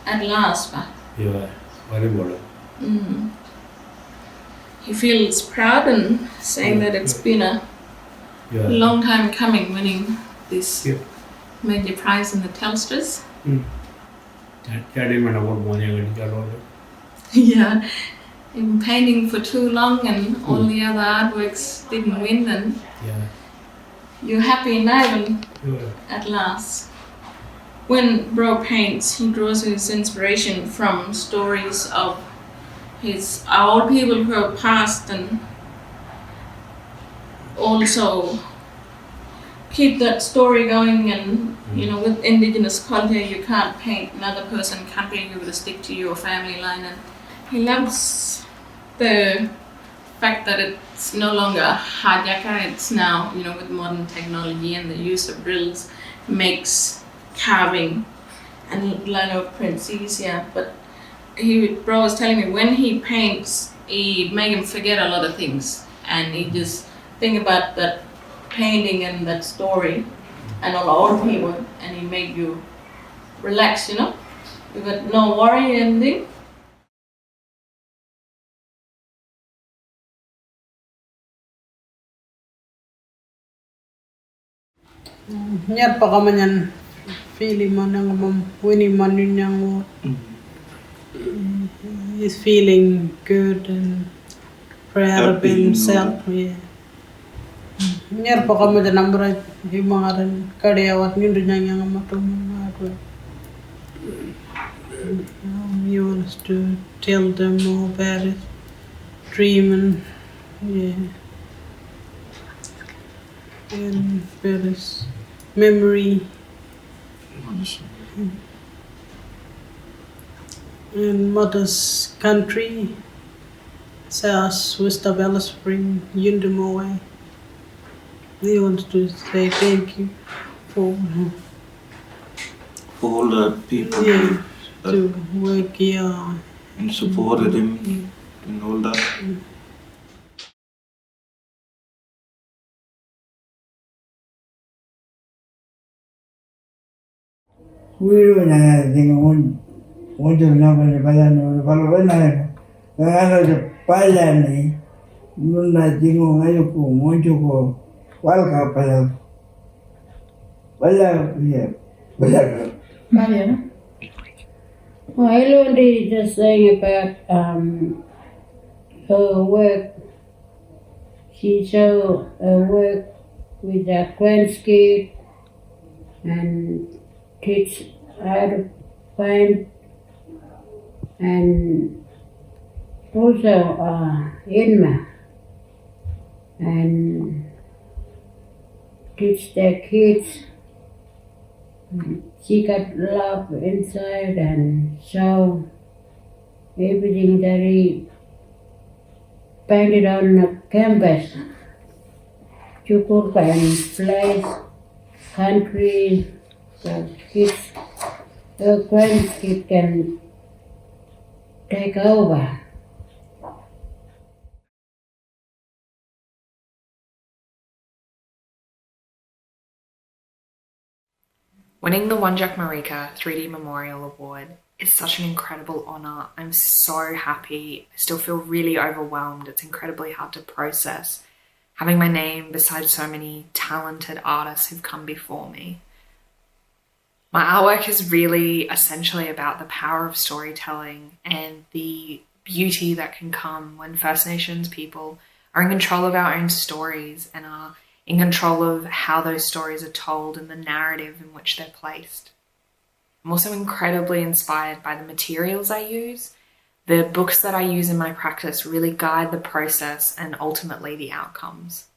At last, Yeah, very good. he feels proud and saying that it's been a long time coming winning this major prize in the Telstras. Yeah, been painting for too long and all the other artworks didn't win, and you're happy now and at last. When Bro paints, he draws his inspiration from stories of his old people who have passed, and also keep that story going. And with Indigenous culture, you can't paint another person country, you will stick to your family line. And he loves the fact that it's no longer hajaka, it's now, with modern technology and the use of drills, makes carving and lino prints easier. But Bro was telling me when he paints, he make him forget a lot of things, and he just think about that painting and that story and all old people, and he make you relax, you got no worry and anything. Nyat pa ka man yan, feeling man ang winning man yun yung he's feeling good and proud of himself. Yeah. Nyat pa ka man yan ang bright, yung mga rin kadiyawat yun rin yung matumang ako. He wants to tell them more about his dream and and about his memory and mother's country, South West of Alice Spring, Yundamoe. He wants to say thank you for all the people to work here and supported him and all that. Wirrkanja na tingon mucho na pala no pala na ngano pala ni nuna tingon ayo ko mucho ko walka pala Well, Elodie just saying about her work. She showed her work with her grandkids and teach how to paint, and also JENNA, and teach their kids. She got love inside and show everything that he painted on the canvas. You could paint place, country, so kids, the grandkids can take over. Winning the WANDJUK MARIKA 3D Memorial Award is such an incredible honour. I'm so happy. I still feel really overwhelmed. It's incredibly hard to process having my name beside so many talented artists who've come before me. My artwork is really essentially about the power of storytelling and the beauty that can come when First Nations people are in control of our own stories and are in control of how those stories are told and the narrative in which they're placed. I'm also incredibly inspired by the materials I use. The books that I use in my practice really guide the process and ultimately the outcomes.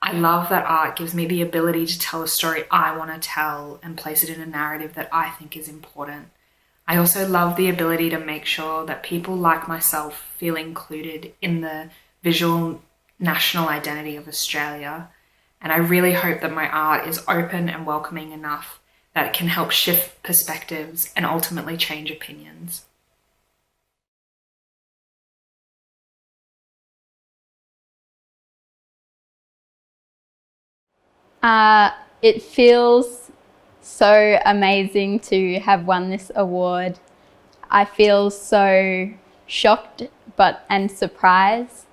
I love that art gives me the ability to tell a story I want to tell and place it in a narrative that I think is important. I also love the ability to make sure that people like myself feel included in the visual national identity of Australia, and I really hope that my art is open and welcoming enough that it can help shift perspectives and ultimately change opinions. It feels so amazing to have won this award. I feel so shocked and surprised,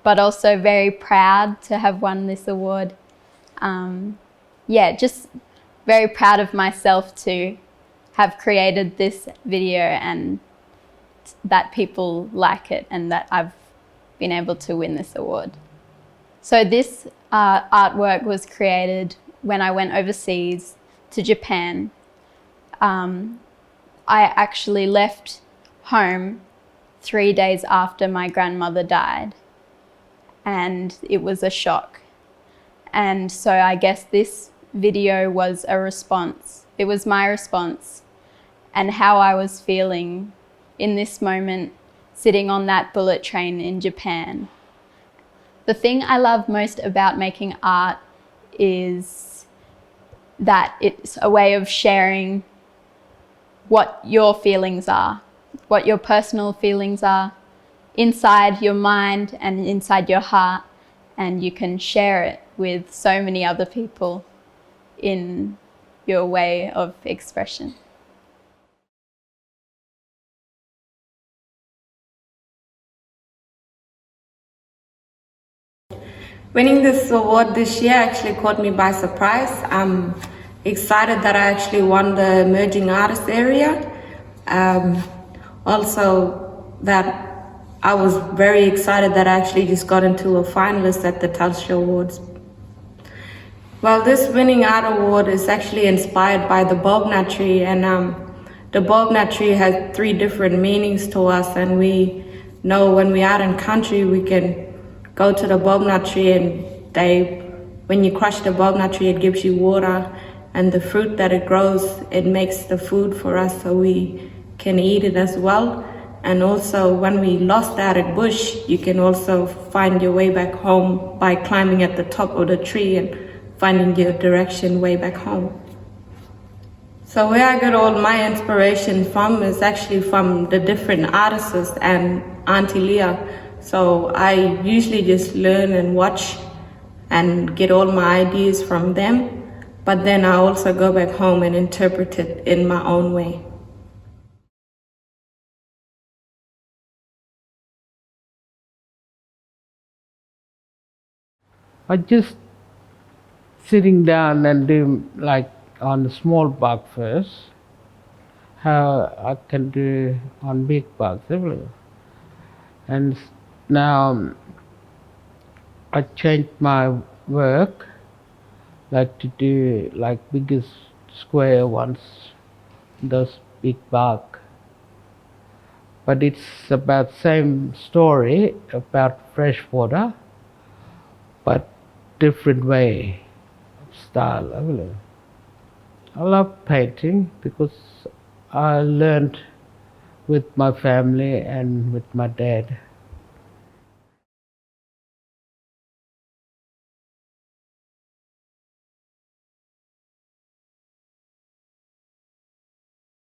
but also very proud to have won this award. Yeah, just very proud of myself to have created this video and that people like it and that I've been able to win this award. So this artwork was created when I went overseas to Japan. I actually left home 3 days after my grandmother died, and it was a shock. And so I guess this video was a response. It was my response and how I was feeling in this moment sitting on that bullet train in Japan. The thing I love most about making art is that it's a way of sharing what your feelings are, what your personal feelings are inside your mind and inside your heart, and you can share it with so many other people in your way of expression. Winning this award this year actually caught me by surprise. I'm excited that I actually won the emerging artist area. Also that I was very excited that I actually just got into a finalist at the Telstra Awards. Well, this winning art award is actually inspired by the bulbnut tree, and the bulbnut tree has 3 different meanings to us, and we know when we're out in country we can go to the bulbnut tree and when you crush the bulbnut tree it gives you water, and the fruit that it grows, it makes the food for us so we can eat it as well. And also when we lost that at bush, you can also find your way back home by climbing at the top of the tree and finding your direction way back home. So where I got all my inspiration from is actually from the different artists and Auntie Leah. So I usually just learn and watch and get all my ideas from them, but then I also go back home and interpret it in my own way. I just sitting down and do like on the small bug first, how I can do on big bugs everywhere. And now I changed my work, like to do like biggest square ones, those big bug. But it's about same story about fresh water, but different way of style. I love painting because I learned with my family and with my dad.